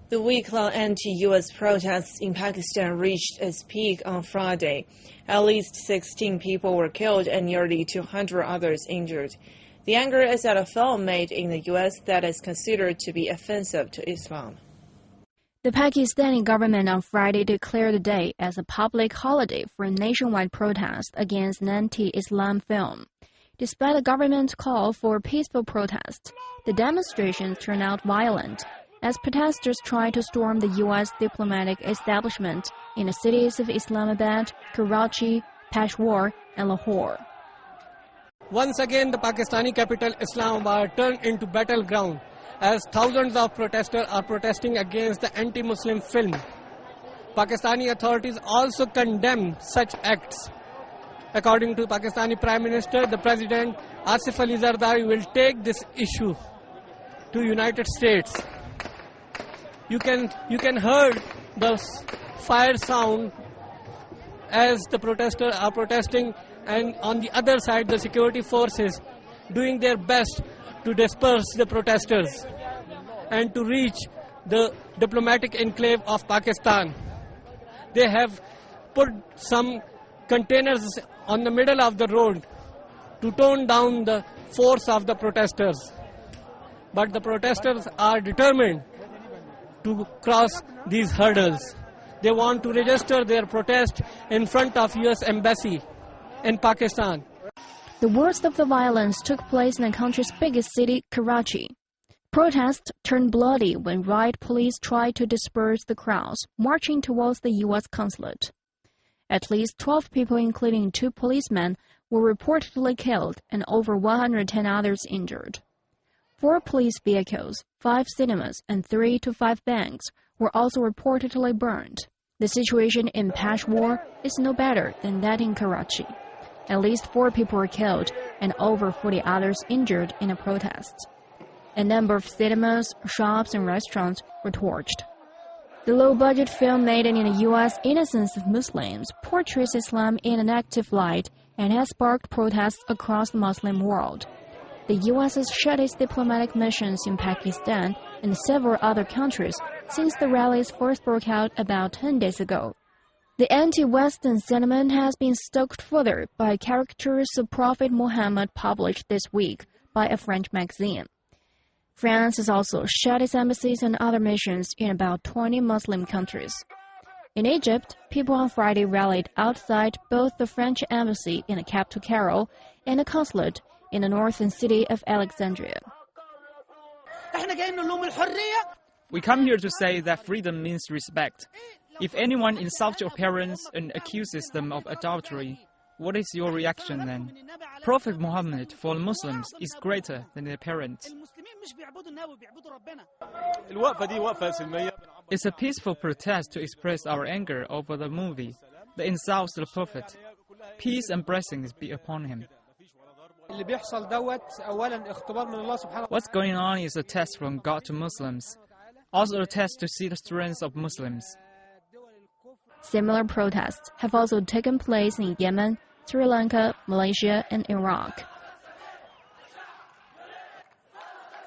The week-long anti-U.S. protests in Pakistan reached its peak on Friday. At least 16 people were killed and nearly 200 others injured. The anger is at a film made in the U.S. that is considered to be offensive to Islam. The Pakistani government on Friday declared the day as a public holiday for a nationwide protest against an anti-Islam film. Despite the government's call for peaceful protest, the demonstrations turned out violent as protesters tried to storm the U.S. diplomatic establishment in the cities of Islamabad, Karachi, Peshawar, and Lahore. Once again, the Pakistani capital Islamabad turned into battleground as thousands of protesters are protesting against the anti-Muslim film. Pakistani authorities also condemn such acts. According to Pakistani Prime Minister, the President Asif Ali Zardari will take this issue to United States. You can hear the fire sound as the protesters are protesting, and on the other side the security forces doing their best to disperse the protesters and to reach the diplomatic enclave of Pakistan. They have put some containers on the middle of the road to tone down the force of the protesters. But the protesters are determined to cross these hurdles. They want to register their protest in front of U.S. Embassy in Pakistan. The worst of the violence took place in the country's biggest city, Karachi. Protests turned bloody when riot police tried to disperse the crowds marching towards the U.S. consulate. At least 12 people, including 2 policemen, were reportedly killed and over 110 others injured. 4 police vehicles, 5 cinemas, and 3 to 5 banks were also reportedly burned. The situation in Peshawar is no better than that in Karachi. At least 4 people were killed and over 40 others injured in the protests. A number of cinemas, shops, and restaurants were torched. The low-budget film made in the U.S. Innocence of Muslims portrays Islam in an active light and has sparked protests across the Muslim world. The U.S. has shut its diplomatic missions in Pakistan and several other countries since the rallies first broke out about 10 days ago. The anti-Western sentiment has been stoked further by caricatures of Prophet Muhammad published this week by a French magazine. France has also shut its embassies and other missions in about 20 Muslim countries. In Egypt, people on Friday rallied outside both the French embassy in the capital Cairo and the consulate in the northern city of Alexandria. We come here to say that freedom means respect. If anyone insults your parents and accuses them of adultery, what is your reaction then? Prophet Muhammad for the Muslims is greater than their parents. It's a peaceful protest to express our anger over the movie that insults the Prophet. Peace and blessings be upon him. What's going on is a test from God to Muslims, also a test to see the strength of Muslims. Similar protests have also taken place in Yemen, Sri Lanka, Malaysia, and Iraq.